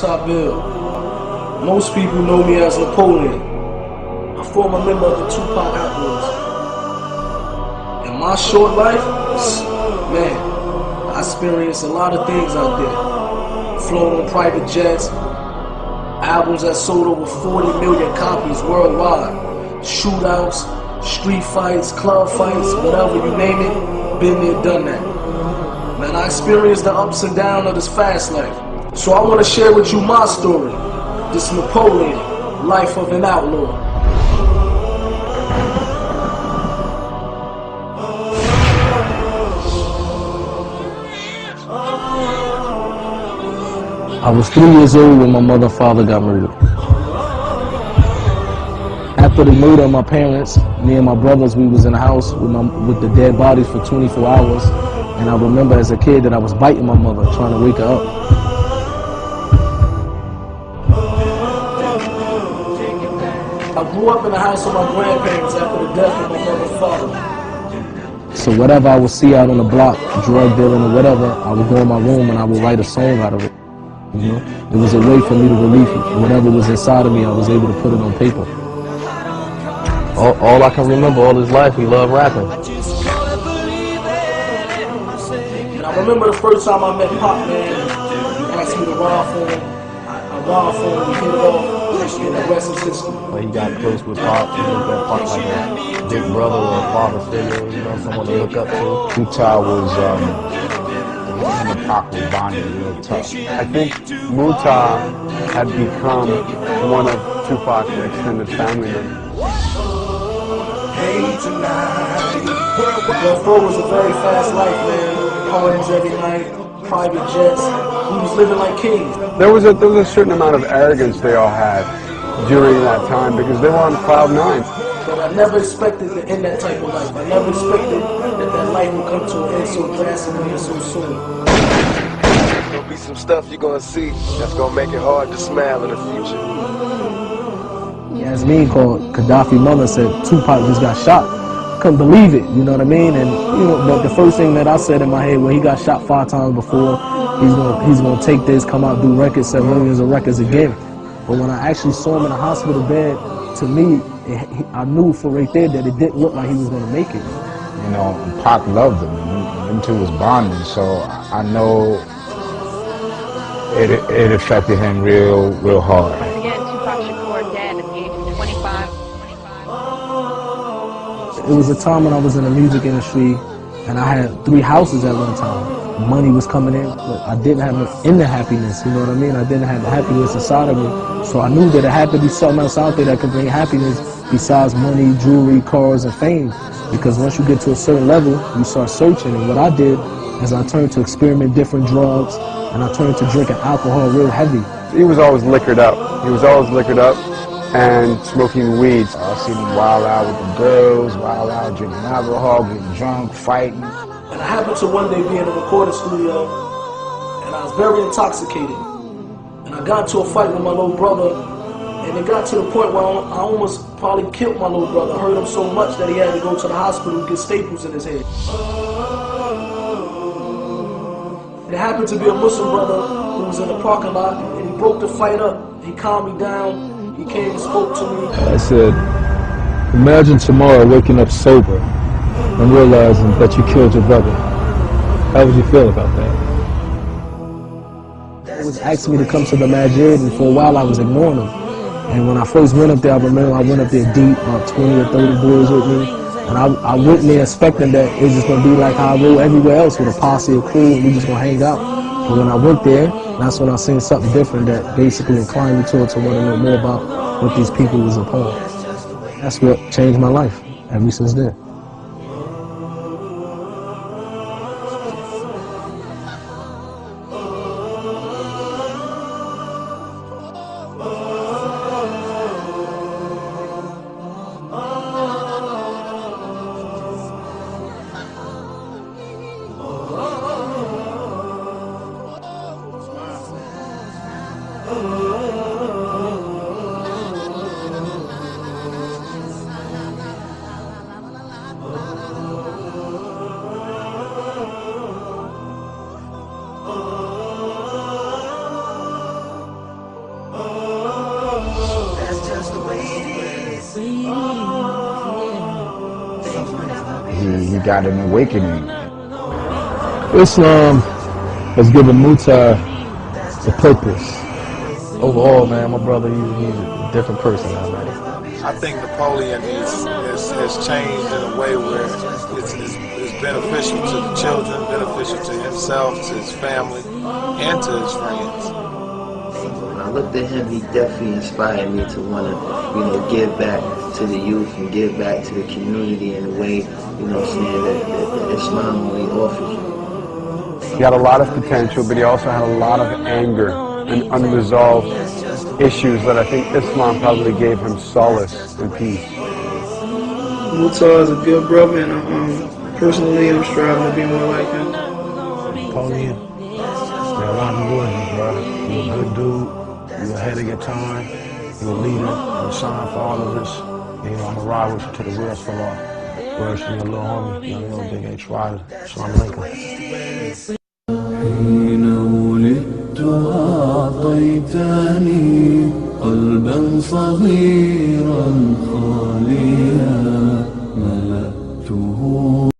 Tabil. Most people know me as Napoleon. I form a member of the Tupac Outlaws. In my short life, man, I experienced a lot of things out there. Flown on private jets, albums that sold over 40 million copies worldwide, shootouts, street fights, club fights, whatever you name it, been there, done that. Man, I experienced the ups and downs of this fast life. So I want to share with you my story, this Napoleon, life of an outlaw. I was 3 years old when my mother and father got murdered. After the murder of my parents, me and my brothers, we was in the house with the dead bodies for 24 hours. And I remember as a kid that I was biting my mother, trying to wake her up. I grew up in the house of my grandparents after the death of my mother and father. So whatever I would see out on the block, drug dealing or whatever, I would go in my room and I would write a song out of it. You know, it was a way for me to relieve it. Whatever was inside of me, I was able to put it on paper. All I can remember all his life, he loved rapping. And I remember the first time I met Pop, man. He asked me to ride for him. I ride for him, we hit it off, and the rest is history. He got close with Pop, he looked at Pop like a big brother or a father figure, you know, someone to look up to. Muta was, him and Pac were bonded real tough. I think Muta had become one of Tupac's extended family members. Well, Fro was a very fast life, man. Parties every night, private jets. We was living like kings. There was a certain amount of arrogance they all had during that time because they were on cloud nine. But I never expected to end that type of life. I never expected that life would come to an end so drastically and so soon. There'll be some stuff you're gonna see that's gonna make it hard to smile in the future. Yasmin called Gaddafi mother, said Tupac just got shot. Couldn't believe it, you know what I mean? And you know, but the first thing that I said in my head, well, he got shot 5 times before. He's gonna take this, come out, do records, sell millions of records again. But when I actually saw him in a hospital bed, to me, I knew for right there that it didn't look like he was gonna make it. You know, Pac loved him, and them two was bonding, so I know it affected him real hard. Again, Tupac Shakur dead at the age of 25. It was a time when I was in the music industry and I had 3 houses at one time. Money was coming in, but I didn't have the happiness, you know what I mean? I didn't have the happiness inside of me. So I knew that it had to be something else out there that could bring happiness besides money, jewelry, cars, and fame. Because once you get to a certain level, you start searching. And what I did is I turned to experiment different drugs, and I turned to drinking alcohol real heavy. He was always liquored up. He was always liquored up and smoking weed. I seen him wild out with the girls, wild out drinking alcohol, getting drunk, fighting. And I happened to one day be in a recording studio, and I was very intoxicated. And I got into a fight with my little brother, and it got to the point where I almost probably killed my little brother. I hurt him so much that he had to go to the hospital and get staples in his head. It happened to be a Muslim brother who was in the parking lot, and he broke the fight up. He calmed me down. He came and spoke to me. I said, imagine tomorrow waking up sober and realizing that you killed your brother. How would you feel about that? He was asking me to come to the Majid, and for a while I was ignoring him. And when I first went up there, I remember I went up there deep, about 20 or 30 boys with me. And I went there expecting that it was just going to be like how I roll everywhere else with a posse or crew, and we just going to hang out. But when I went there, that's when I seen something different that basically inclined me to want to know more about what these people was upon. That's what changed my life ever since then. He got an awakening. Islam has given Muta a purpose. Overall, man, my brother, he's a different person now, man. I think Napoleon has changed in a way where it's beneficial to the children, beneficial to himself, to his family, and to his friends. When I looked at him, he definitely inspired me to want to, give back to the youth and give back to the community in a way, saying that Islam really offers you. He had a lot of potential, but he also had a lot of anger and unresolved issues that I think Islam probably gave him solace and peace. Muta is a good brother, and personally, I'm striving to be more like him. Napoleon, there are a lot of words, bro. You're a good dude. You're ahead of your time. You're a leader. You're a sign for all of us. I'm going to ride with you till the wheels fall off. Words from your little homie, your little Big H Rider, Sean Lincoln. حين ولدت أعطيتني قلبا صغيرا خاليا ملأته